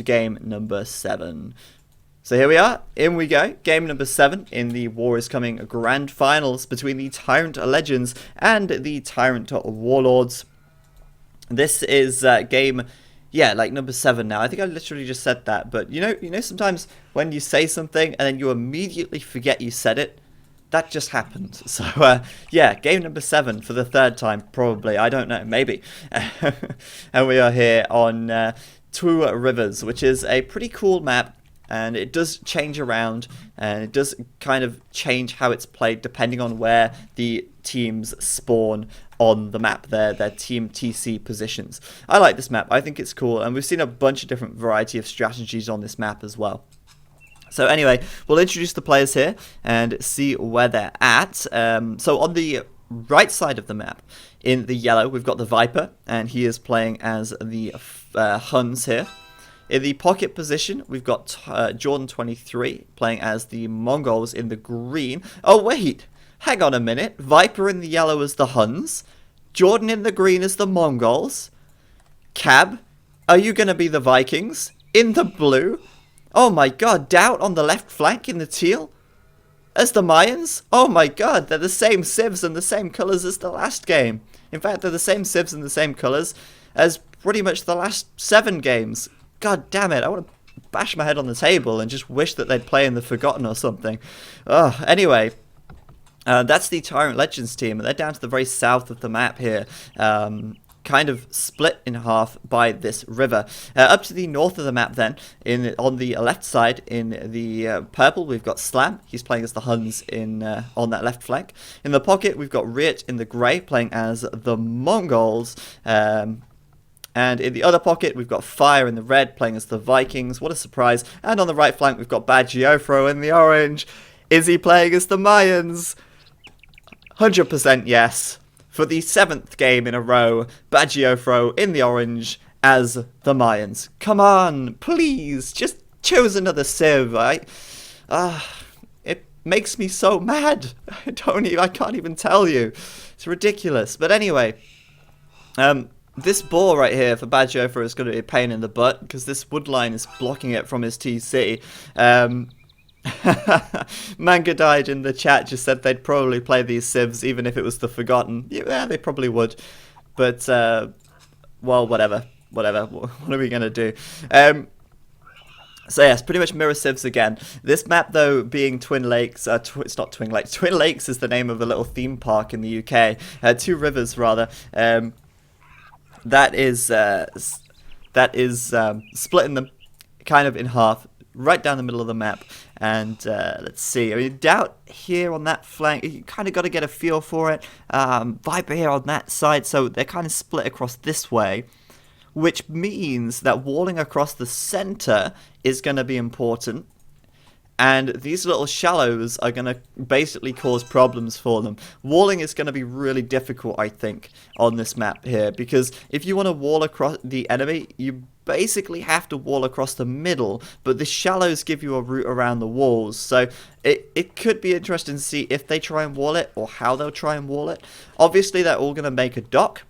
game number 7. So here we are, in we go, game number 7 in the War is Coming Grand Finals between the TyRanT Legends and the TyRanT Warlords. This is game, yeah, like number 7 now. I think I literally just said that, but you know, sometimes when you say something and then you immediately forget you said it, that just happened. So, yeah, game number 7 for the 3rd time, probably. I don't know, maybe. And we are here on Two Rivers, which is a pretty cool map. And it does change around, and it does kind of change how it's played depending on where the teams spawn on the map, their team TC positions. I like this map. I think it's cool, and we've seen a bunch of different variety of strategies on this map as well. So anyway, we'll introduce the players here and see where they're at. So on the right side of the map, in the yellow, we've got the Viper, and he is playing as the Huns here. In the pocket position, we've got Jordan 23 playing as the Mongols in the green. Oh wait, hang on a minute. Viper in the yellow as the Huns. Jordan in the green as the Mongols. Cab, are you going to be the Vikings? In the blue? Oh my god, Doubt on the left flank in the teal? As the Mayans? Oh my god, they're the same civs and the same colours as the last game. In fact, they're the same civs and the same colours as pretty much the last 7 games. God damn it, I want to bash my head on the table and just wish that they'd play in the Forgotten or something. Anyway, that's the TyRanT Legends team, and they're down to the very south of the map here. Kind of split in half by this river. Up to the north of the map then, on the left side in the purple, we've got Slam. He's playing as the Huns on that left flank. In the pocket, we've got Riot in the grey playing as the Mongols. And in the other pocket, we've got Fire in the red playing as the Vikings. What a surprise. And on the right flank, we've got Bad Geofro in the orange. Is he playing as the Mayans? 100% yes. For the 7th game in a row, Bad Geofro in the orange as the Mayans. Come on, please, just choose another civ. It makes me so mad. I can't even tell you. It's ridiculous. But anyway, this ball right here for Bad Geofro is going to be a pain in the butt because this wood line is blocking it from his TC. Manga Died in the chat just said they'd probably play these civs even if it was the Forgotten. Yeah, they probably would. But, well, whatever. What are we going to do? So yes, pretty much mirror civs again. This map, though, being Twin Lakes, it's not Twin Lakes. Twin Lakes is the name of a little theme park in the UK. Two Rivers, rather. That is splitting them kind of in half, right down the middle of the map. And let's see, I mean, Doubt here on that flank, you kind of got to get a feel for it. Viper here on that side, so they're kind of split across this way, which means that walling across the center is going to be important. And these little shallows are going to basically cause problems for them. Walling is going to be really difficult, I think, on this map here. Because if you want to wall across the enemy, you basically have to wall across the middle. But the shallows give you a route around the walls. So it could be interesting to see if they try and wall it or how they'll try and wall it. Obviously, they're all going to make a dock.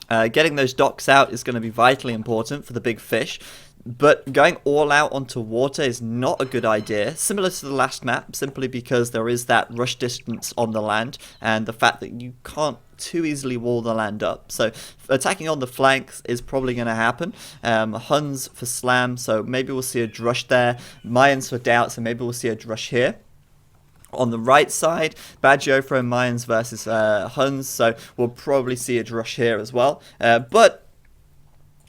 Getting those docks out is going to be vitally important for the big fish. But going all out onto water is not a good idea, similar to the last map, simply because there is that rush distance on the land and the fact that you can't too easily wall the land up. So attacking on the flanks is probably going to happen. Huns for Slam, so maybe we'll see a drush there. Mayans for Doubt, so maybe we'll see a drush here. On the right side, Bad Geofro and Mayans versus Huns, so we'll probably see a drush here as well. But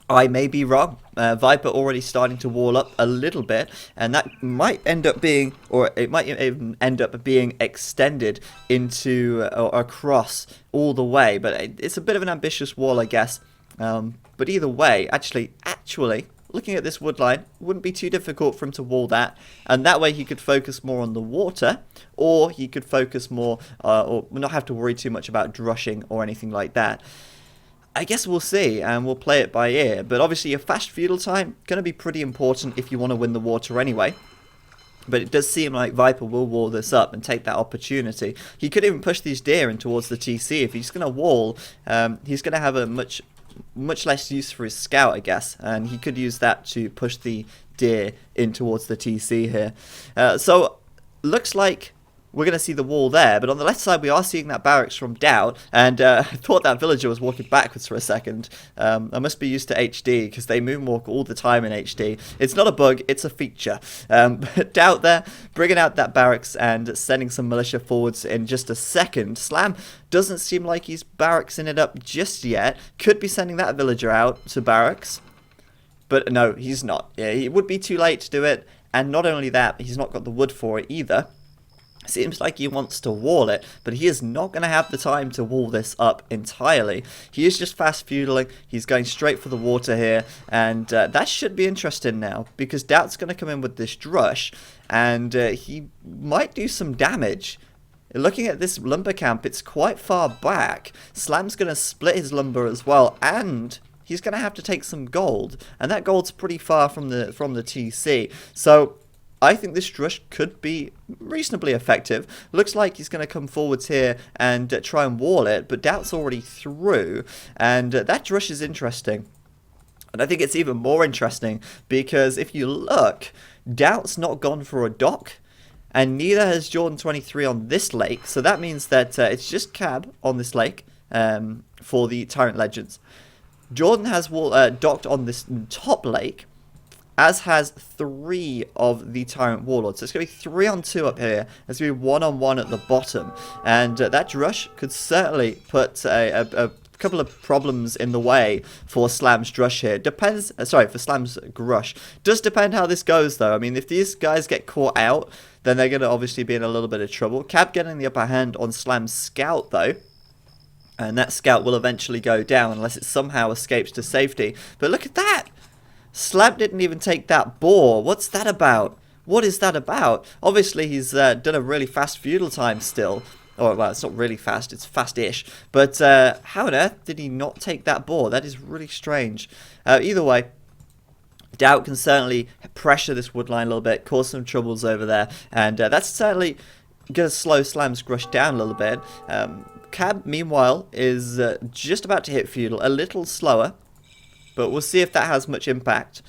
I may be wrong. Viper already starting to wall up a little bit, and that might end up being, or it might even end up being extended into or across all the way. But it's a bit of an ambitious wall, I guess. But either way, actually, looking at this wood line, wouldn't be too difficult for him to wall that, and that way he could focus more on the water, or he could focus more, or not have to worry too much about drushing or anything like that. I guess we'll see, and we'll play it by ear. But obviously, a fast feudal time going to be pretty important if you want to win the water anyway. But it does seem like Viper will wall this up and take that opportunity. He could even push these deer in towards the TC. If he's going to wall, he's going to have a much much less use for his scout, I guess, and he could use that to push the deer in towards the TC here. So looks like we're going to see the wall there, but on the left side we are seeing that barracks from Doubt, and I thought that villager was walking backwards for a second. I must be used to HD, because they moonwalk all the time in HD. It's not a bug, it's a feature. But Doubt there, bringing out that barracks and sending some militia forwards in just a second. Slam doesn't seem like he's barracksing it up just yet. Could be sending that villager out to barracks, but no, he's not. Yeah, it would be too late to do it, and not only that, he's not got the wood for it either. Seems like he wants to wall it, but he is not going to have the time to wall this up entirely. He is just fast feudling. He's going straight for the water here, and that should be interesting now, because Doubt's going to come in with this drush, and he might do some damage. Looking at this lumber camp, it's quite far back. Slam's going to split his lumber as well, and he's going to have to take some gold, and that gold's pretty far from the TC. So I think this drush could be reasonably effective. Looks like he's going to come forwards here and try and wall it, but Doubt's already through, and that drush is interesting. And I think it's even more interesting because if you look, Doubt's not gone for a dock, and neither has Jordan 23 on this lake, so that means that it's just Cab on this lake for the TyRanT Legends. Jordan has docked on this top lake, as has 3 of the TyRanT Warlords. So it's going to be 3 on 2 up here. There's going to be 1 on 1 at the bottom. And that drush could certainly put a couple of problems in the way for Slam's drush here. Depends, sorry, for Slam's grush. Does depend how this goes, though. I mean, if these guys get caught out, then they're going to obviously be in a little bit of trouble. Cab getting the upper hand on Slam's scout, though. And that scout will eventually go down unless it somehow escapes to safety. But look at that! Slam didn't even take that boar. What's that about? What is that about? Obviously, he's done a really fast feudal time still. Or, well, it's not really fast. It's fast-ish. But how on earth did he not take that boar? That is really strange. Either way, Doubt can certainly pressure this wood line a little bit, cause some troubles over there. And that's certainly going to slow Slam's grush down a little bit. Cab, meanwhile, is just about to hit feudal. A little slower. But we'll see if that has much impact.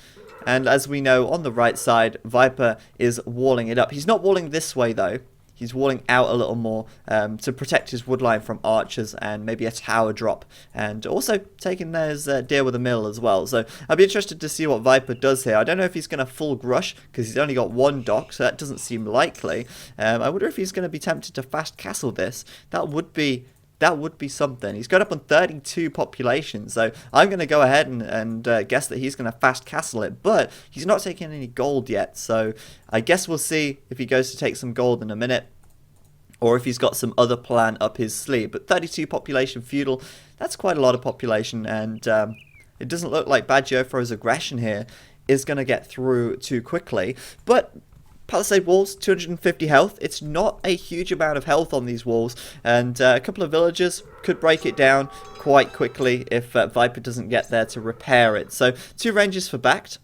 And as we know, on the right side, Viper is walling it up. He's not walling this way, though. He's walling out a little more to protect his woodline from archers and maybe a tower drop. And also taking those deer with a mill as well. So I'll be interested to see what Viper does here. I don't know if he's going to full grush, because he's only got 1 dock, so that doesn't seem likely. I wonder if he's going to be tempted to fast castle this. That would be something. He's got up on 32 population, so I'm going to go ahead and guess that he's going to fast castle it, but he's not taking any gold yet, so I guess we'll see if he goes to take some gold in a minute, or if he's got some other plan up his sleeve. But 32 population feudal, that's quite a lot of population, and it doesn't look like Badgeofo's aggression here is going to get through too quickly, but Palisade walls, 250 health. It's not a huge amount of health on these walls, and a couple of villagers could break it down quite quickly if Viper doesn't get there to repair it. So 2 ranges for backed,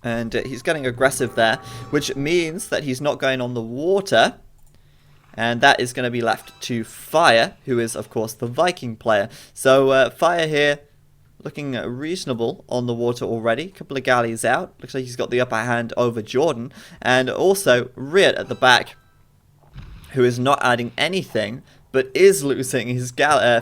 and he's getting aggressive there, which means that he's not going on the water, and that is going to be left to Fire, who is of course the Viking player. So Fire here, looking reasonable on the water already. A couple of galleys out. Looks like he's got the upper hand over Jordan. And also Riot at the back, who is not adding anything, but is losing his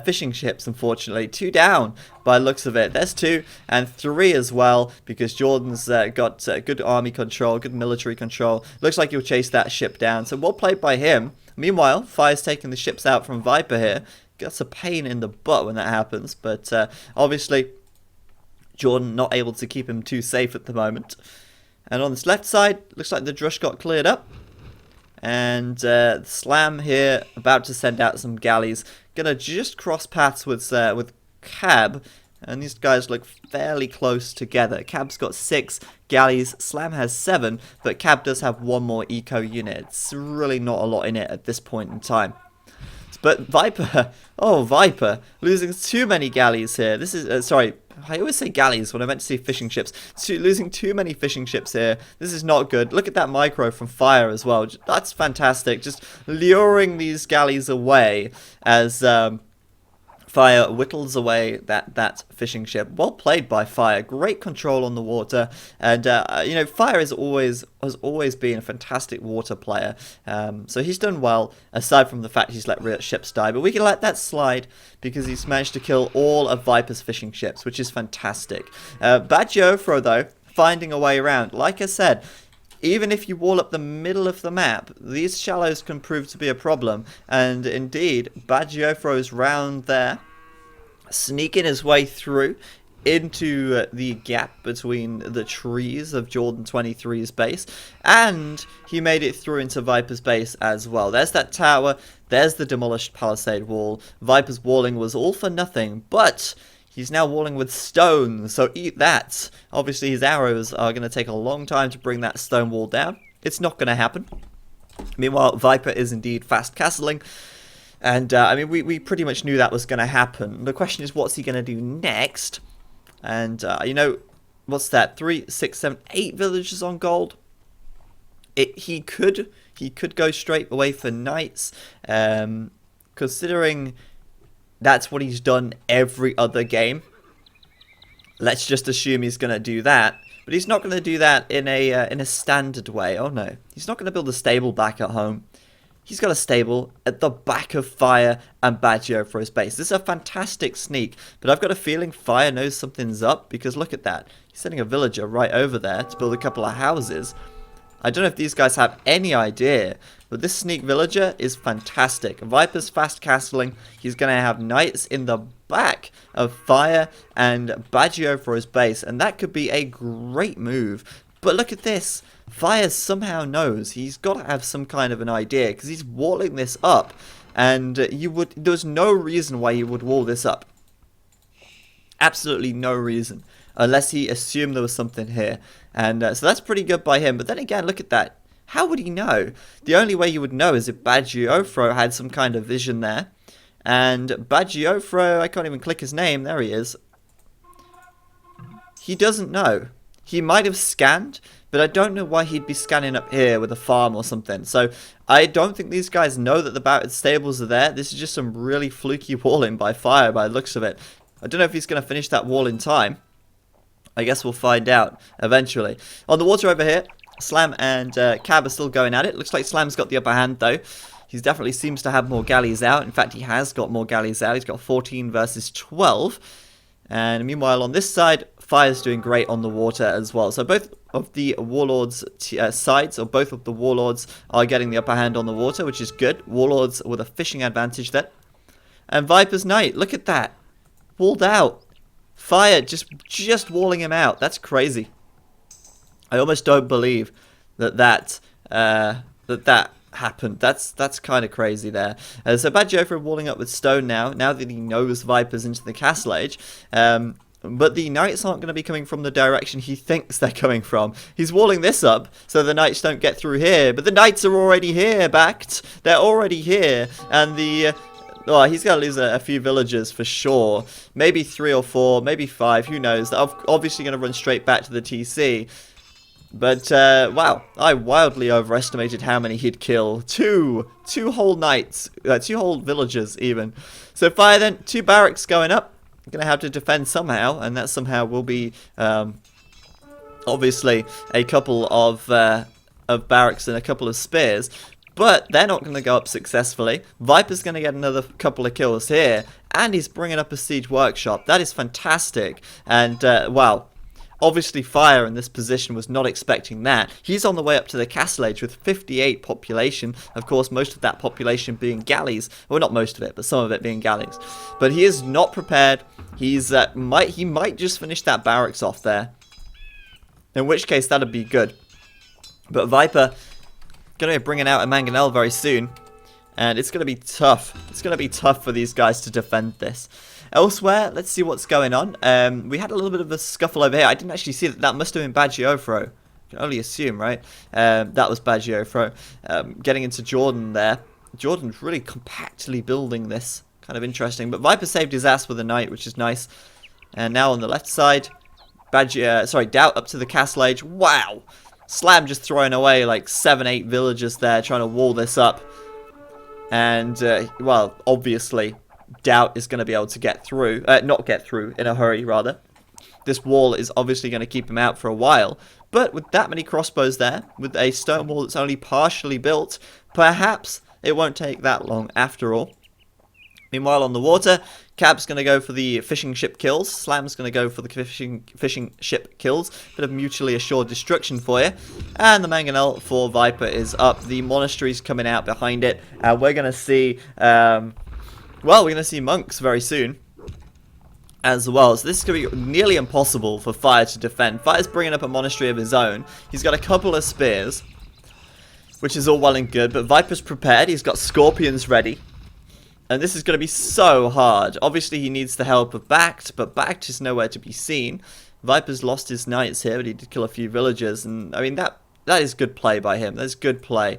fishing ships, unfortunately. 2 down by looks of it. There's 2 and 3 as well, because Jordan's got good army control, good military control. Looks like he'll chase that ship down. So well played by him. Meanwhile, Fire's taking the ships out from Viper here. That's a pain in the butt when that happens, but obviously Jordan not able to keep him too safe at the moment. And on this left side, looks like the drush got cleared up, and Slam here about to send out some galleys. Gonna just cross paths with Cab, and these guys look fairly close together. Cab's got 6 galleys, Slam has 7, but Cab does have 1 more eco unit. It's really not a lot in it at this point in time. But Viper, oh Viper, losing too many galleys here. This is, sorry, I always say galleys when I meant to say fishing ships. Losing too many fishing ships here. This is not good. Look at that micro from Fire as well. That's fantastic. Just luring these galleys away as Fire whittles away that fishing ship. Well played by Fire. Great control on the water, and you know, Fire has always been a fantastic water player. So he's done well, aside from the fact he's let ships die. But we can let that slide because he's managed to kill all of Viper's fishing ships, which is fantastic. Bad Geofro though, finding a way around. Like I said, even if you wall up the middle of the map, these shallows can prove to be a problem. And indeed, Bad Geofro's round there, sneaking his way through into the gap between the trees of Jordan 23's base. And he made it through into Viper's base as well. There's that tower. There's the demolished palisade wall. Viper's walling was all for nothing, but he's now walling with stone, so eat that. Obviously, his arrows are going to take a long time to bring that stone wall down. It's not going to happen. Meanwhile, Viper is indeed fast castling. And, I mean, we pretty much knew that was going to happen. The question is, what's he going to do next? And, you know, what's that? 3, 6, 7, 8 villages on gold? He could go straight away for knights. Considering that's what he's done every other game, let's just assume he's going to do that. But he's not going to do that in a standard way. Oh no, he's not going to build a stable back at home. He's got a stable at the back of Fire and Bad Geofro's base. This is a fantastic sneak, but I've got a feeling Fire knows something's up, because look at that. He's sending a villager right over there to build a couple of houses. I don't know if these guys have any idea, but this sneak villager is fantastic. Viper's fast castling. He's going to have knights in the back of Fire and Bad Geofro's base, and that could be a great move. But look at this. Fire somehow knows. He's got to have some kind of an idea, because he's walling this up, and there's no reason why you would wall this up. Absolutely no reason, unless he assumed there was something here. And so that's pretty good by him. But then again, look at that. How would he know? The only way you would know is if Bad Geofro had some kind of vision there. And Bad Geofro, I can't even click his name. There he is. He doesn't know. He might have scanned, but I don't know why he'd be scanning up here with a farm or something. So I don't think these guys know that the stables are there. This is just some really fluky walling by Fire by the looks of it. I don't know if he's going to finish that wall in time. I guess we'll find out eventually. On the water over here, Slam and Cab are still going at it. Looks like Slam's got the upper hand though. He definitely seems to have more galleys out. In fact, he has got more galleys out. He's got 14 versus 12. And meanwhile, on this side, Fire's doing great on the water as well. So both of the Warlords sides, or both of the Warlords, are getting the upper hand on the water, which is good. Warlords with a fishing advantage there. And Viper's Knight, look at that. Walled out. Fire just walling him out. That's crazy. I almost don't believe that happened. That's kind of crazy there. So Bad Geofro walling up with stone now that he knows Viper's into the castle age. But the knights aren't going to be coming from the direction he thinks they're coming from. He's walling this up so the knights don't get through here. But the knights are already here, backed. They're already here. And the... Oh, he's going to lose a few villagers for sure. Maybe 3 or 4, maybe 5, who knows. They're obviously going to run straight back to the TC. But, wow, I wildly overestimated how many he'd kill. Two whole knights, 2 whole villagers even. So Fire then, 2 barracks going up. Going to have to defend somehow, and that somehow will be, obviously, a couple of barracks and a couple of spears. But they're not going to go up successfully. Viper's going to get another couple of kills here. And he's bringing up a siege workshop. That is fantastic. And, wow. Obviously, Fire in this position was not expecting that. He's on the way up to the castle age with 58 population. Of course, most of that population being galleys. Well, not most of it, but some of it being galleys. But he is not prepared. He might just finish that barracks off there. In which case, that'd be good. But Viper... going to be bringing out a mangonel very soon, and it's going to be tough. It's going to be tough for these guys to defend this. Elsewhere, let's see what's going on. We had a little bit of a scuffle over here. I didn't actually see that. That must have been Bad Geofro. I can only assume, right? That was Bad Geofro. Getting into Jordan there. Jordan's really compactly building this. Kind of interesting. But Viper saved his ass with a knight, which is nice. And now on the left side, Doubt up to the castle age. Wow! Slam just throwing away like 7-8 villagers there, trying to wall this up. And, well, obviously, Doubt is going to be able to get through, not get through in a hurry, rather. This wall is obviously going to keep him out for a while, but with that many crossbows there, with a stone wall that's only partially built, perhaps it won't take that long after all. Meanwhile, on the water, Cab's going to go for the fishing ship kills. Slam's going to go for the fishing ship kills. Bit of mutually assured destruction for you. And the mangonel for Viper is up. The monastery's coming out behind it. And we're going to see, well, we're going to see monks very soon as well. So this is going to be nearly impossible for Fire to defend. Fire's bringing up a monastery of his own. He's got a couple of spears, which is all well and good. But Viper's prepared. He's got scorpions ready. And this is going to be so hard. Obviously, he needs the help of Backed, but Backed is nowhere to be seen. Viper's lost his knights here, but he did kill a few villagers. And, I mean, that is good play by him. That's good play.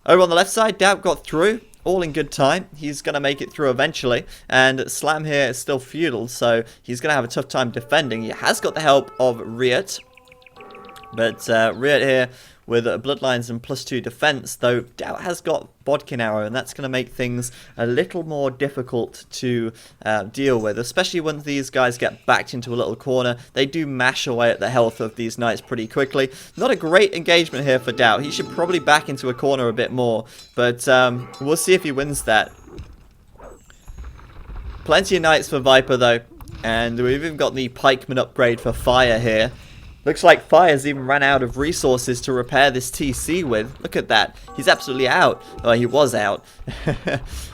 Over on the left side, Doubt got through. All in good time. He's going to make it through eventually. And Slam here is still feudal, so he's going to have a tough time defending. He has got the help of Riot. But Riot here with Bloodlines and +2 defense, though Doubt has got Bodkin Arrow, and that's going to make things a little more difficult to deal with, especially when these guys get backed into a little corner. They do mash away at the health of these knights pretty quickly. Not a great engagement here for Doubt. He should probably back into a corner a bit more, but we'll see if he wins that. Plenty of knights for Viper, though, and we've even got the pikeman upgrade for Fire here. Looks like Fire's even ran out of resources to repair this TC with. Look at that. He's absolutely out. Well, he was out.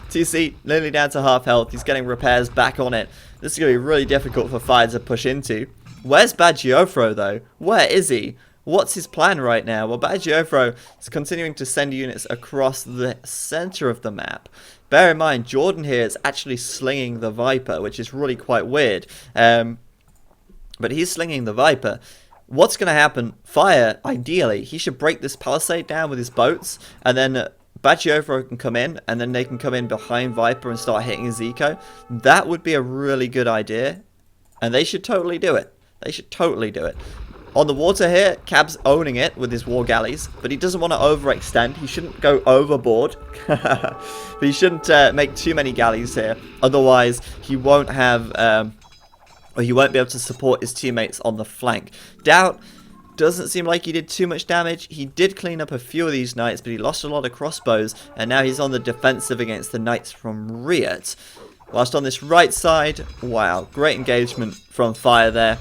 TC nearly down to half health. He's getting repairs back on it. This is going to be really difficult for Fire to push into. Where's Bagiofro, though? Where is he? What's his plan right now? Well, Bagiofro is continuing to send units across the center of the map. Bear in mind, Jordan here is actually slinging the Viper, which is really quite weird. But he's slinging the Viper. What's going to happen? Fire, ideally, he should break this palisade down with his boats, and then Bagiofro can come in, and then they can come in behind Viper and start hitting his eco. That would be a really good idea, and they should totally do it. They should totally do it. On the water here, Cab's owning it with his war galleys, but he doesn't want to overextend. He shouldn't go overboard. But he shouldn't make too many galleys here, otherwise he won't have... or he won't be able to support his teammates on the flank. Doubt doesn't seem like he did too much damage. He did clean up a few of these knights, but he lost a lot of crossbows, and now he's on the defensive against the knights from Riot. Whilst on this right side, wow, great engagement from Fire there.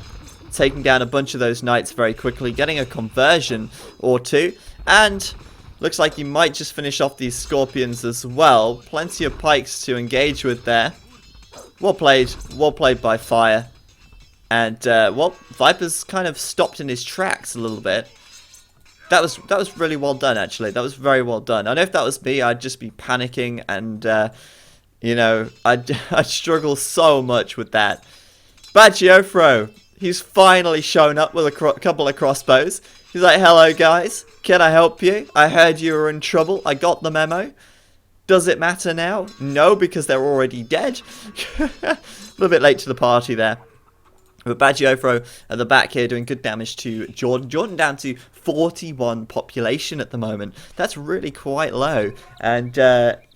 Taking down a bunch of those knights very quickly, getting a conversion or two, and looks like he might just finish off these scorpions as well. Plenty of pikes to engage with there. Well played by Fire. And, well, Viper's kind of stopped in his tracks a little bit. That was really well done, actually. That was very well done. I know if that was me, I'd just be panicking and, you know, I'd struggle so much with that. Bagiofro, he's finally shown up with a couple of crossbows. He's like, hello, guys. Can I help you? I heard you were in trouble. I got the memo. Does it matter now? No, because they're already dead. A little bit late to the party there. But Bagiofro at the back here doing good damage to Jordan. Jordan down to 41 population at the moment. That's really quite low. And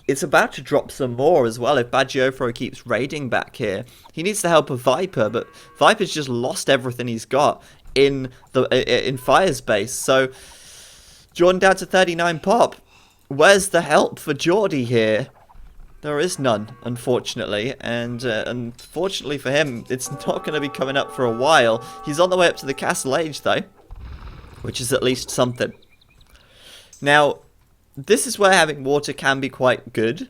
it's about to drop some more as well if Bagiofro keeps raiding back here. He needs the help of Viper, but Viper's just lost everything he's got in Fire's base. So Jordan down to 39 pop. Where's the help for Geordie here? There is none, unfortunately, and unfortunately for him, it's not going to be coming up for a while. He's on the way up to the Castle Age, though, which is at least something. Now, this is where having water can be quite good.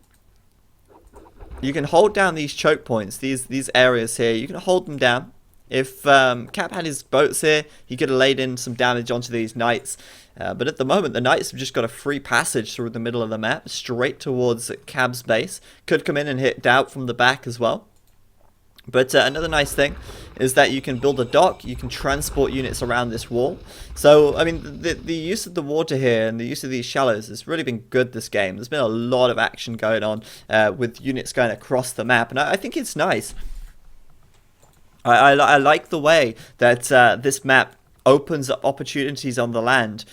You can hold down these choke points, these areas here. You can hold them down. If Cap had his boats here, he could have laid in some damage onto these knights. But at the moment, the knights have just got a free passage through the middle of the map, straight towards Cab's base. Could come in and hit Doubt from the back as well. But another nice thing is that you can build a dock, you can transport units around this wall. So, I mean, the use of the water here and the use of these shallows has really been good this game. There's been a lot of action going on with units going across the map, and I think it's nice. I like the way that this map opens up opportunities on the land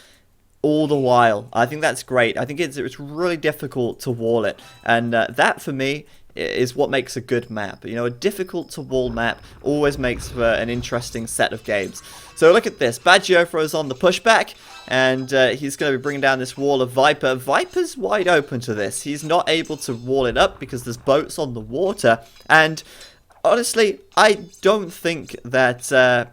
all the while. I think that's great. I think it's really difficult to wall it, and that for me is what makes a good map. You know, a difficult to wall map always makes for an interesting set of games. So look at this. Badgiofro's on the pushback, and he's going to be bringing down this wall of Viper. Viper's wide open to this. He's not able to wall it up because there's boats on the water. And honestly, I don't think that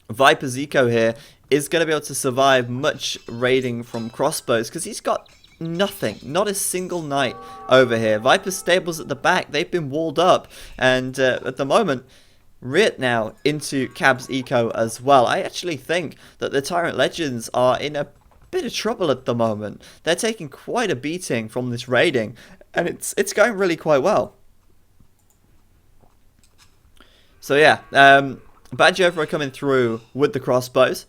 Viper's eco here is going to be able to survive much raiding from crossbows, because he's got nothing, not a single knight over here. Viper's stables at the back, they've been walled up, and at the moment, Riot now into Cab's eco as well. I actually think that the TyRanT Legends are in a bit of trouble at the moment. They're taking quite a beating from this raiding, and it's going really quite well. So yeah, Badgiofro coming through with the crossbows.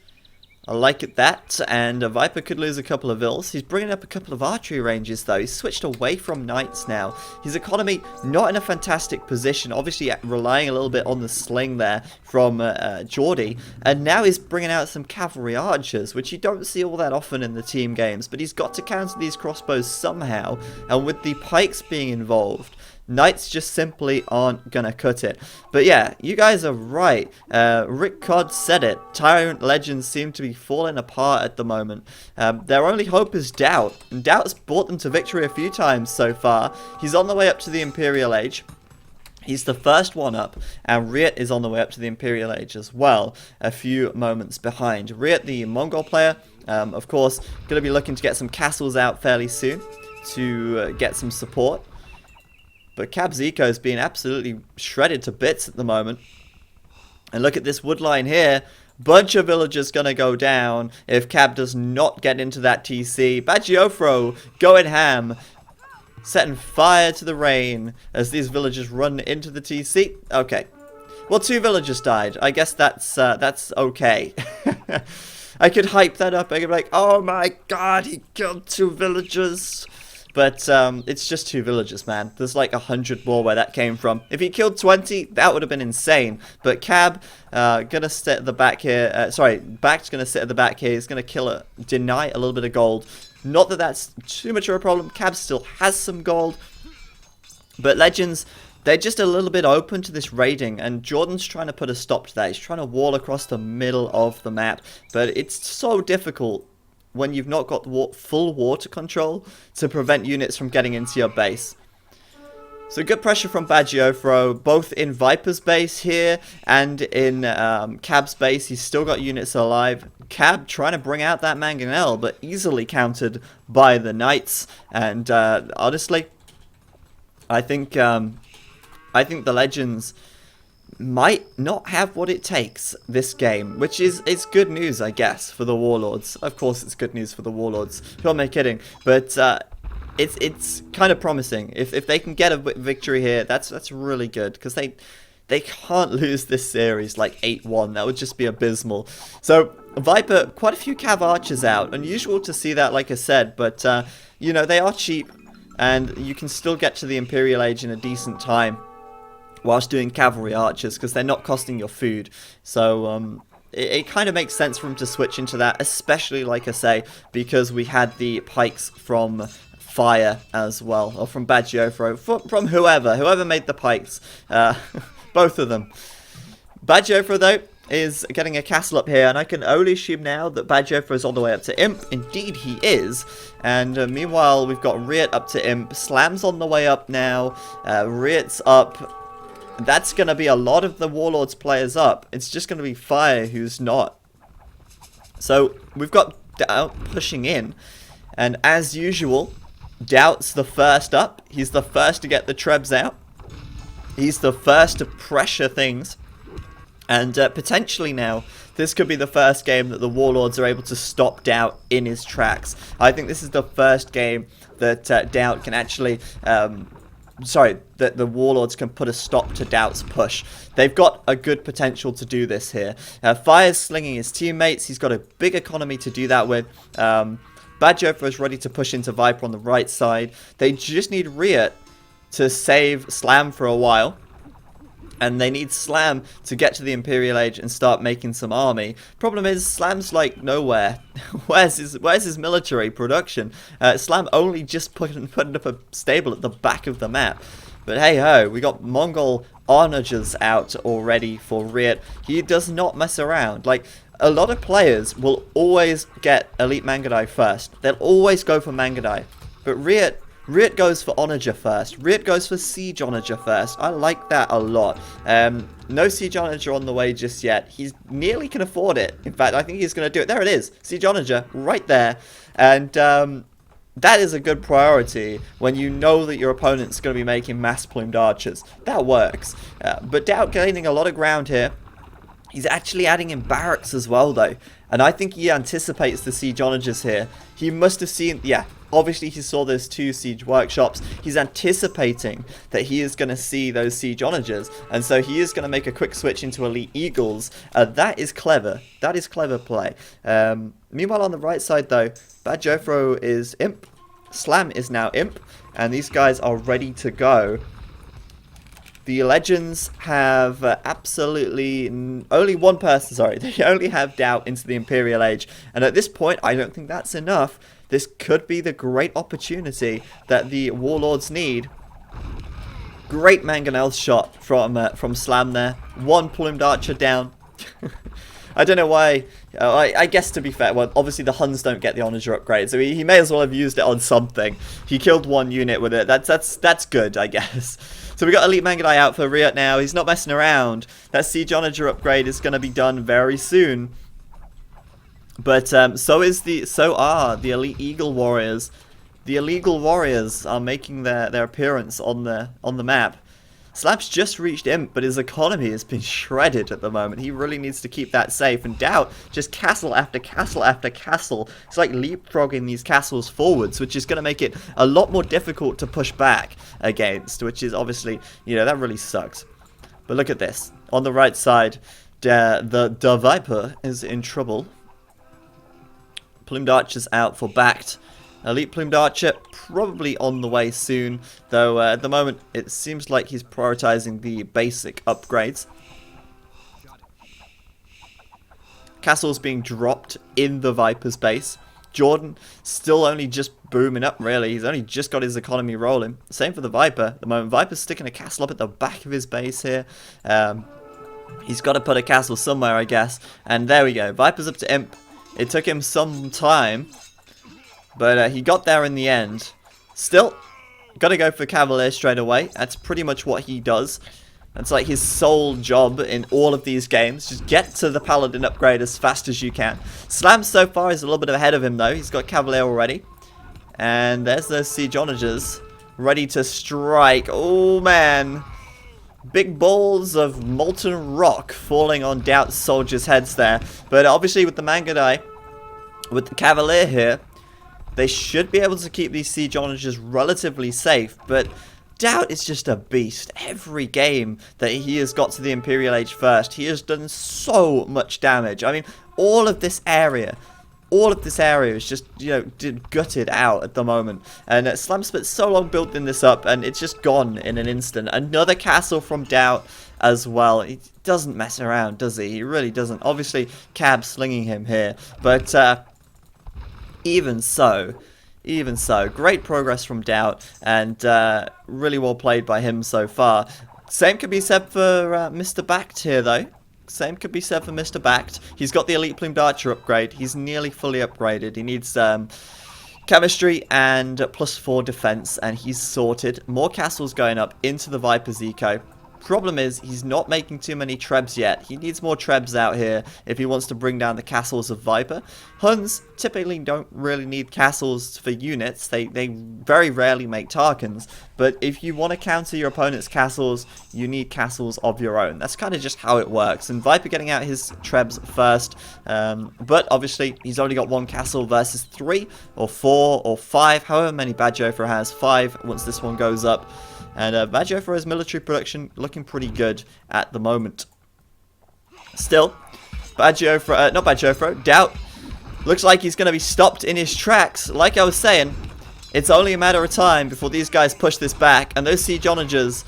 I like it that, and Viper could lose a couple of vills. He's bringing up a couple of archery ranges though. He's switched away from knights now. His economy not in a fantastic position, obviously relying a little bit on the sling there from Geordie, and now he's bringing out some cavalry archers, which you don't see all that often in the team games, but he's got to counter these crossbows somehow, and with the pikes being involved, knights just simply aren't gonna cut it. But yeah, you guys are right. Rick Cod said it. TyRanT Legends seem to be falling apart at the moment. Their only hope is Doubt, and Doubt's brought them to victory a few times so far. He's on the way up to the Imperial Age. He's the first one up, and Riot is on the way up to the Imperial Age as well, a few moments behind. Riot, the Mongol player, of course, going to be looking to get some castles out fairly soon to get some support. But Cab's eco is being absolutely shredded to bits at the moment. And look at this wood line here. Bunch of villagers going to go down if Cab does not get into that TC. Badgiofro going ham, setting fire to the rain as these villagers run into the TC. Okay. Well, 2 villagers died. I guess that's okay. I could hype that up. I could be like, oh my god, he killed 2 villagers. But it's just 2 villagers, man. There's like 100 more where that came from. If he killed 20, that would have been insane. But Cab, gonna sit at the back here. Back's gonna sit at the back here. He's gonna deny a little bit of gold. Not that that's too much of a problem. Cab still has some gold. But Legends, they're just a little bit open to this raiding. And Jordan's trying to put a stop to that. He's trying to wall across the middle of the map. But it's so difficult when you've not got full water control to prevent units from getting into your base. So good pressure from Badgiofro, both in Viper's base here and in Cab's base. He's still got units alive. Cab trying to bring out that Mangonel, but easily countered by the Knights. And honestly, I think the Legends might not have what it takes this game, which is good news, I guess, for the Warlords. Of course, it's good news for the Warlords. Who am I kidding? But it's kind of promising. If they can get a victory here, that's really good, because they can't lose this series like 8-1. That would just be abysmal. So Viper, quite a few Cav archers out. Unusual to see that, like I said, but you know, they are cheap, and you can still get to the Imperial Age in a decent time whilst doing cavalry archers, because they're not costing your food. So it kind of makes sense for him to switch into that, especially, like I say, because we had the pikes from Fire as well, or from Badgiofro, from whoever made the pikes, both of them. Badgiofro, though, is getting a castle up here, and I can only assume now that Badgiofro is on the way up to Imp. Indeed he is. And meanwhile, we've got Riot up to Imp. Slam's on the way up now. Riot's up. That's going to be a lot of the Warlords players up. It's just going to be Fire who's not. So we've got Doubt pushing in. And as usual, Doubt's the first up. He's the first to get the trebs out. He's the first to pressure things. And potentially now, this could be the first game that the Warlords are able to stop Doubt in his tracks. I think this is the first game that Doubt can actually... that the Warlords can put a stop to Doubt's push. They've got a good potential to do this here. Fire's slinging his teammates. He's got a big economy to do that with. Badgiofro is ready to push into Viper on the right side. They just need Riot to save Slam for a while. And they need Slam to get to the Imperial Age and start making some army. Problem is, Slam's like nowhere. Where's his military production? Slam only just putting up a stable at the back of the map. But hey ho, we got Mongol onagers out already for Riot. He does not mess around. Like, a lot of players will always get Elite Mangudai first. They'll always go for Mangudai. But Riot goes for Onager first. Riot goes for Siege Onager first. I like that a lot. No Siege Onager on the way just yet. He nearly can afford it. In fact, I think he's going to do it. There it is. Siege Onager right there. And that is a good priority when you know that your opponent's going to be making mass plumed archers. That works. But Doubt gaining a lot of ground here. He's actually adding in barracks as well, though. And I think he anticipates the siege onagers here. He must have seen... Yeah, obviously he saw those 2 siege workshops. He's anticipating that he is going to see those siege onagers. And so he is going to make a quick switch into elite eagles. That is clever. That is clever play. Meanwhile, on the right side, though, Bad Jofro is imp. Slam is now imp. And these guys are ready to go. The Legends have absolutely only one person, sorry, they only have Doubt into the Imperial Age. And at this point, I don't think that's enough. This could be the great opportunity that the Warlords need. Great mangonel shot from Slam there. 1 plumed archer down. I don't know why. I guess to be fair, well, obviously the Huns don't get the Onager upgrade, so he may as well have used it on something. He killed 1 unit with it. That's good, I guess. So we got Elite Mangudai out for Riot now. He's not messing around. That Siege Onager upgrade is going to be done very soon. But so are the Elite Eagle Warriors. The Illegal Warriors are making their appearance on the map. Slap's just reached imp, but his economy has been shredded at the moment. He really needs to keep that safe. And Doubt, just castle after castle after castle. It's like leapfrogging these castles forwards, which is going to make it a lot more difficult to push back against, which is obviously, that really sucks. But look at this. On the right side, the Viper is in trouble. Plumed Archer's out for backed. Elite Plumed Archer probably on the way soon, though at the moment it seems like he's prioritizing the basic upgrades. Castle's being dropped in the Viper's base. Jordan still only just booming up, really. He's only just got his economy rolling. Same for the Viper at the moment. Viper's sticking a castle up at the back of his base here. He's got to put a castle somewhere, I guess. And there we go. Viper's up to imp. It took him some time, but he got there in the end. Still, got to go for Cavalier straight away. That's pretty much what he does. That's like his sole job in all of these games. Just get to the Paladin upgrade as fast as you can. Slam so far is a little bit ahead of him, though. He's got Cavalier already. And there's those Siege Onagers ready to strike. Oh, man. Big balls of molten rock falling on Doubt's soldiers' heads there. But obviously with the Mangudai, with the Cavalier here, they should be able to keep these Siege Onagers relatively safe. But Doubt is just a beast. Every game that he has got to the Imperial Age first, he has done so much damage. I mean, all of this area is just, gutted out at the moment. And Slam spent so long building this up, and it's just gone in an instant. Another castle from Doubt as well. He doesn't mess around, does he? He really doesn't. Obviously, Cab slinging him here. But even so, great progress from Doubt, and really well played by him so far. Same could be said for Mr. Backed here, though. Same could be said for Mr. Backed. He's got the Elite Plumed Archer upgrade. He's nearly fully upgraded. He needs chemistry and +4 defense, and he's sorted. More castles going up into the Viper's eco. Problem is, he's not making too many trebs yet. He needs more trebs out here if he wants to bring down the castles of Viper. Huns typically don't really need castles for units. They very rarely make Tarkans. But if you want to counter your opponent's castles, you need castles of your own. That's kind of just how it works. And Viper getting out his trebs first. But obviously, he's only got 1 castle versus 3 or 4 or 5. However many Bad Jofra has. 5 once this one goes up. And Bad Jofra's military production looking pretty good at the moment. Still, not Bad Jofra, Doubt looks like he's going to be stopped in his tracks. Like I was saying, it's only a matter of time before these guys push this back. And those Siege Onagers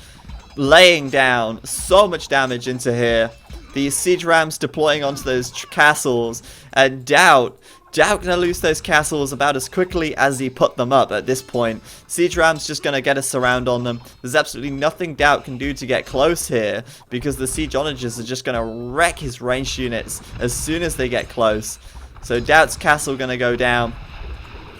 laying down so much damage into here. These Siege Rams deploying onto those castles. And Doubt Doubt gonna lose those castles about as quickly as he put them up at this point. Siege Ram's just gonna get a surround on them. There's absolutely nothing Doubt can do to get close here, because the Siege Onagers are just gonna wreck his ranged units as soon as they get close. So Doubt's castle gonna go down.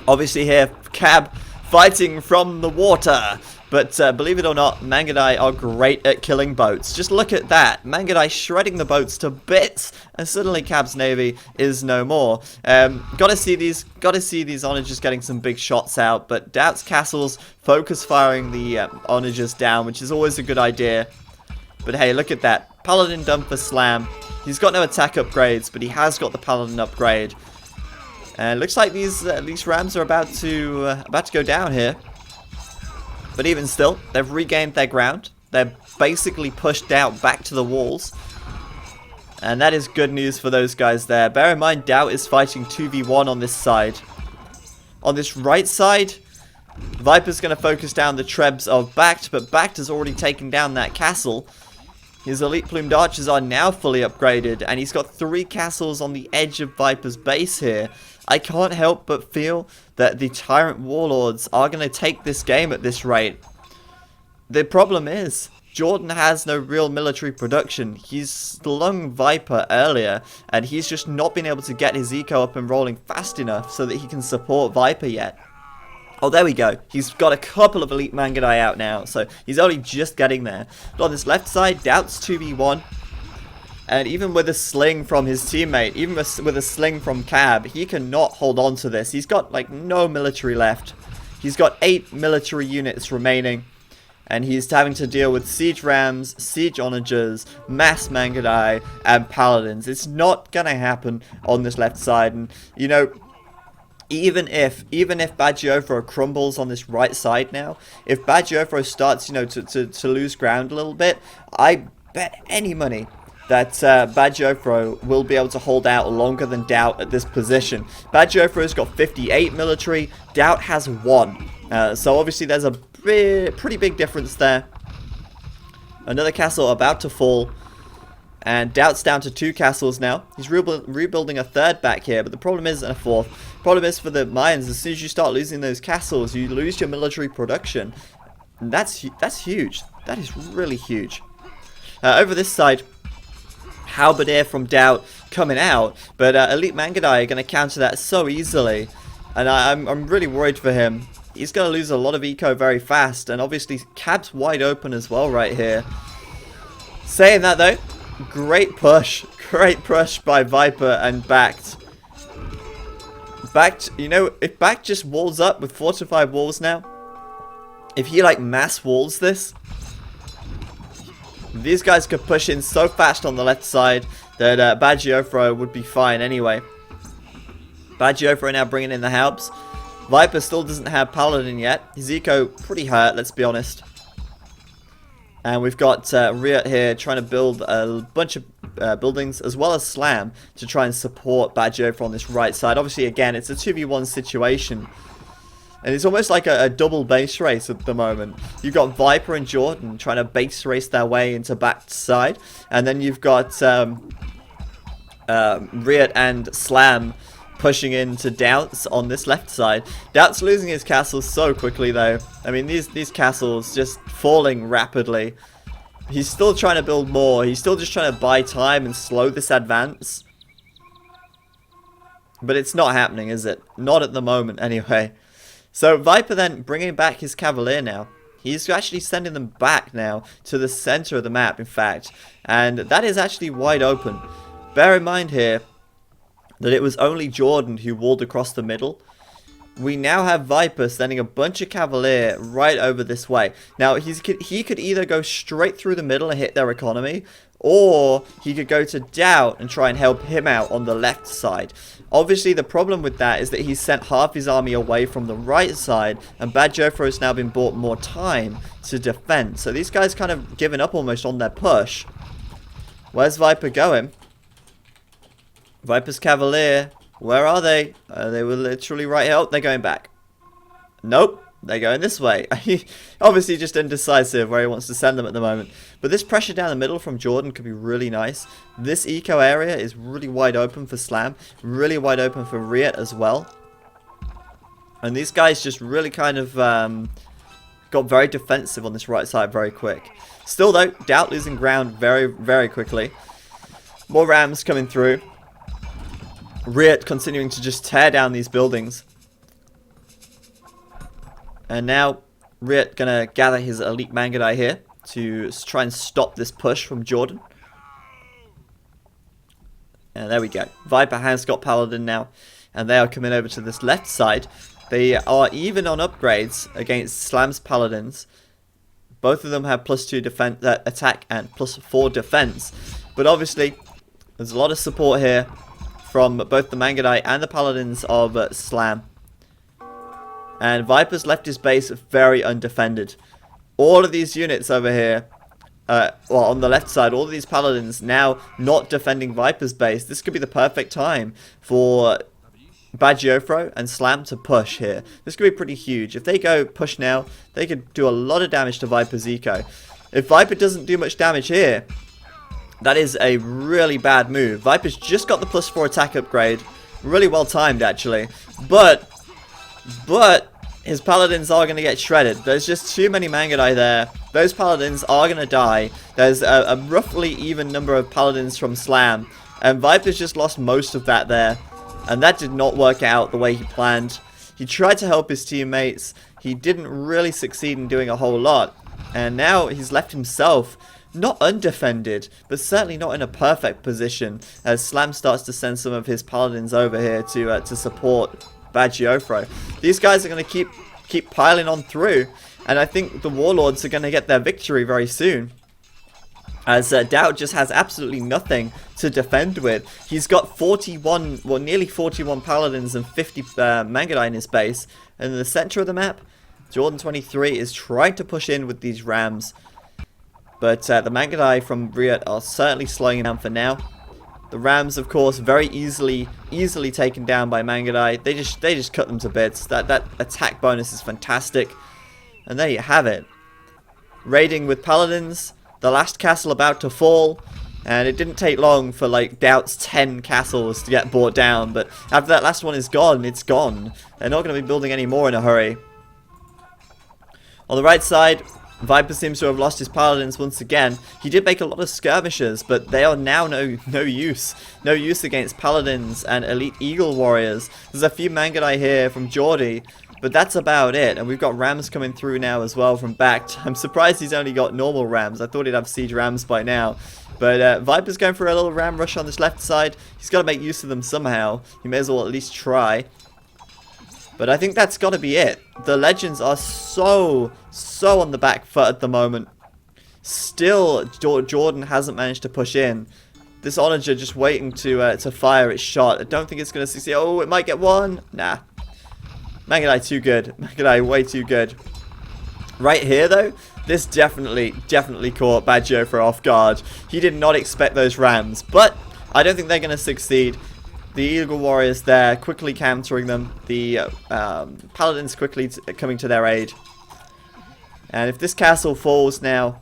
Obviously here, Cab fighting from the water. But believe it or not, Mangudai are great at killing boats. Just look at that. Mangudai shredding the boats to bits, and suddenly Cab's navy is no more. Gotta see these onagers getting some big shots out, but Doubt's castles focus firing the onagers down, which is always a good idea. But hey, look at that. Paladin done for slam. He's got no attack upgrades, but he has got the Paladin upgrade. And looks like these rams are about to go down here. But even still, they've regained their ground. They're basically pushed out back to the walls. And that is good news for those guys there. Bear in mind, Doubt is fighting 2v1 on this side. On this right side, Viper's going to focus down the trebs of Bact, but Bact has already taken down that castle. His elite plumed archers are now fully upgraded, and he's got 3 castles on the edge of Viper's base here. I can't help but feel that the TyRanT Warlords are going to take this game at this rate. The problem is, Jordan has no real military production. He's slung Viper earlier, and he's just not been able to get his eco up and rolling fast enough so that he can support Viper yet. Oh, there we go. He's got a couple of elite Mangudai out now, so he's only just getting there. But on this left side, Doubt's 2v1. And even with a sling from his teammate, even with a sling from Cab, he cannot hold on to this. He's got, like, no military left. He's got 8 military units remaining. And he's having to deal with siege rams, siege onagers, mass Mangudai, and paladins. It's not going to happen on this left side. And, you know, even if Bagiofro crumbles on this right side now, if Bagiofro starts, you know, to lose ground a little bit, I bet any money that Bagiofro will be able to hold out longer than Doubt at this position. Bagiofro's got 58 military, Doubt has 1. So obviously there's a pretty big difference there. Another castle about to fall. And Doubt's down to 2 castles now. He's rebuilding a 3rd back here, but the problem is, and a 4th. Problem is for the Mayans, as soon as you start losing those castles, you lose your military production. And that's huge. That is really huge. Over this side, Halberdier from Doubt coming out, but elite Mangudai are going to counter that so easily, and I'm really worried for him. He's going to lose a lot of eco very fast, and obviously Cab's wide open as well right here. Saying that though, great push by Viper and Bact. Bact, you know, if Bact just walls up with fortified walls now, if he like mass walls this, these guys could push in so fast on the left side that Bagiofro would be fine anyway. Bagiofro now bringing in the helps. Viper still doesn't have Paladin yet. His eco pretty hurt, let's be honest. And we've got Riot here trying to build a bunch of buildings as well as Slam to try and support Bagiofro on this right side. Obviously, again, it's a 2v1 situation. And it's almost like a double base race at the moment. You've got Viper and Jordan trying to base race their way into Bact's side. And then you've got Riot and Slam pushing into Doubt's on this left side. Doubt's losing his castles so quickly though. I mean, these castles just falling rapidly. He's still trying to build more. He's still just trying to buy time and slow this advance. But it's not happening, is it? Not at the moment anyway. So Viper then bringing back his Cavalier now. He's actually sending them back now to the center of the map, in fact. And that is actually wide open. Bear in mind here that it was only Jordan who walled across the middle. We now have Viper sending a bunch of Cavalier right over this way. Now, he could either go straight through the middle and hit their economy, or he could go to Doubt and try and help him out on the left side. Obviously, the problem with that is that he's sent half his army away from the right side, and Bagiofro has now been bought more time to defend. So these guys kind of given up almost on their push. Where's Viper going? Viper's Cavalier. Where are they? They were literally right here. Oh, they're going back. Nope. They're going this way. Obviously just indecisive where he wants to send them at the moment. But this pressure down the middle from Jordan could be really nice. This eco area is really wide open for Slam. Really wide open for Riot as well. And these guys just really kind of got very defensive on this right side very quick. Still though, Doubt losing ground very, very quickly. More Rams coming through. Riot continuing to just tear down these buildings. And now Riot gonna gather his elite Mangudai here to try and stop this push from Jordan. And there we go. Viper has got Paladin now, and they are coming over to this left side. They are even on upgrades against Slam's Paladins. Both of them have +2 defense, attack and +4 defense. But obviously, there's a lot of support here from both the Mangudai and the Paladins of Slam. And Viper's left his base very undefended. All of these units over here, well, on the left side, all of these Paladins now not defending Viper's base. This could be the perfect time for Bagiofro and Slam to push here. This could be pretty huge. If they go push now, they could do a lot of damage to Viper's eco. If Viper doesn't do much damage here, that is a really bad move. Viper's just got the +4 attack upgrade. Really well timed, actually. But his Paladins are going to get shredded. There's just too many Mangudai there. Those Paladins are going to die. There's a roughly even number of Paladins from Slam. And Viper's just lost most of that there. And that did not work out the way he planned. He tried to help his teammates. He didn't really succeed in doing a whole lot. And now he's left himself not undefended, but certainly not in a perfect position, as Slam starts to send some of his Paladins over here to support Bagiofro. These guys are going to keep piling on through, and I think the Warlords are going to get their victory very soon, as Doubt just has absolutely nothing to defend with. He's got 41, well, nearly 41 Paladins and 50 Mangudai in his base, and in the center of the map, Jordan 23 is trying to push in with these Rams, but the Mangudai from Riot are certainly slowing him down for now. The Rams, of course, very easily taken down by Mangudai. They just cut them to bits. That attack bonus is fantastic. And there you have it. Raiding with Paladins. The last castle about to fall. And it didn't take long for like Doubt's 10 castles to get brought down. But after that last one is gone, it's gone. They're not going to be building any more in a hurry. On the right side, Viper seems to have lost his Paladins once again. He did make a lot of skirmishers, but they are now no use. No use against Paladins and Elite Eagle Warriors. There's a few Mangudai here from Geordie, but that's about it. And we've got Rams coming through now as well from Backed. I'm surprised he's only got normal Rams. I thought he'd have Siege Rams by now. But Viper's going for a little Ram rush on this left side. He's got to make use of them somehow. He may as well at least try. But I think that's got to be it. The Legends are so on the back foot at the moment. Still, Jordan hasn't managed to push in. This Onager just waiting to fire its shot. I don't think it's going to succeed. Oh, it might get one. Nah. Mangudai too good. Mangudai way too good. Right here, though, this definitely caught Bagiofro off guard. He did not expect those Rams. But I don't think they're going to succeed. The Eagle Warriors there, quickly countering them. The Paladins quickly coming to their aid. And if this castle falls now,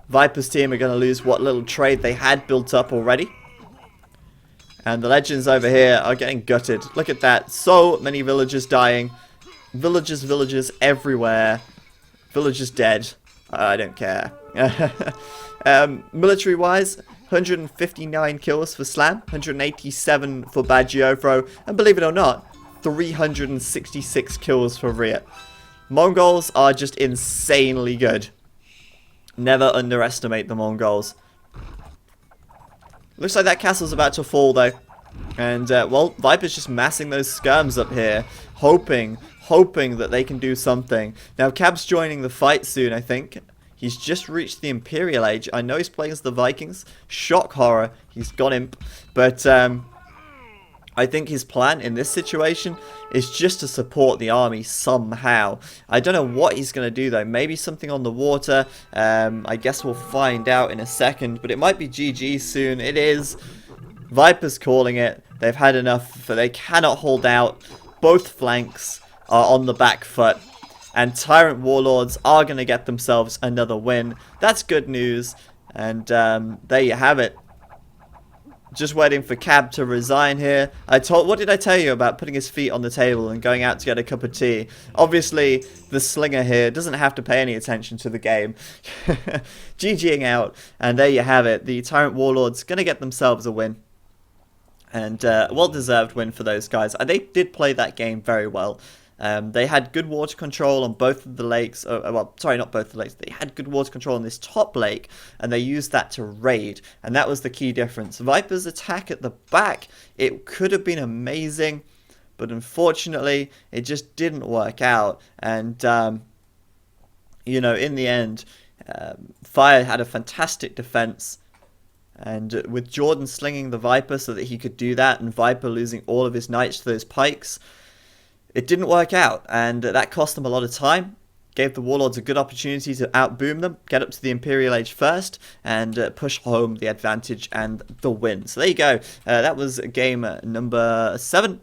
Viper's team are going to lose what little trade they had built up already. And the Legends over here are getting gutted. Look at that. So many villagers dying. Villagers everywhere. Villagers dead. I don't care. Military-wise, 159 kills for Slam, 187 for Bagiofro, and believe it or not, 366 kills for Riot. Mongols are just insanely good. Never underestimate the Mongols. Looks like that castle's about to fall though. And, well, Viper's just massing those skirms up here, hoping that they can do something. Now, Cab's joining the fight soon, I think. He's just reached the Imperial Age. I know he's playing as the Vikings. Shock horror. He's got imp. But I think his plan in this situation is just to support the army somehow. I don't know what he's going to do though. Maybe something on the water. I guess we'll find out in a second. But it might be GG soon. It is. Viper's calling it. They've had enough. They cannot hold out. Both flanks are on the back foot. and TyRanT Warlords are going to get themselves another win. That's good news, and there you have it. Just waiting for Cab to resign here. What did I tell you about putting his feet on the table and going out to get a cup of tea? Obviously, the slinger here doesn't have to pay any attention to the game. GGing out, and there you have it. The TyRanT Warlords going to get themselves a win. And well-deserved win for those guys. They did play that game very well. They had good water control on both of the lakes. Well, sorry, not both the lakes. They had good water control on this top lake, and they used that to raid. And that was the key difference. Viper's attack at the back, it could have been amazing, but unfortunately, it just didn't work out. And, you know, in the end, Fire had a fantastic defense. And with Jordan slinging the Viper so that he could do that, and Viper losing all of his knights to those pikes, it didn't work out, and that cost them a lot of time. Gave the Warlords a good opportunity to outboom them, get up to the Imperial Age first, and push home the advantage and the win. So there you go. That was game number 7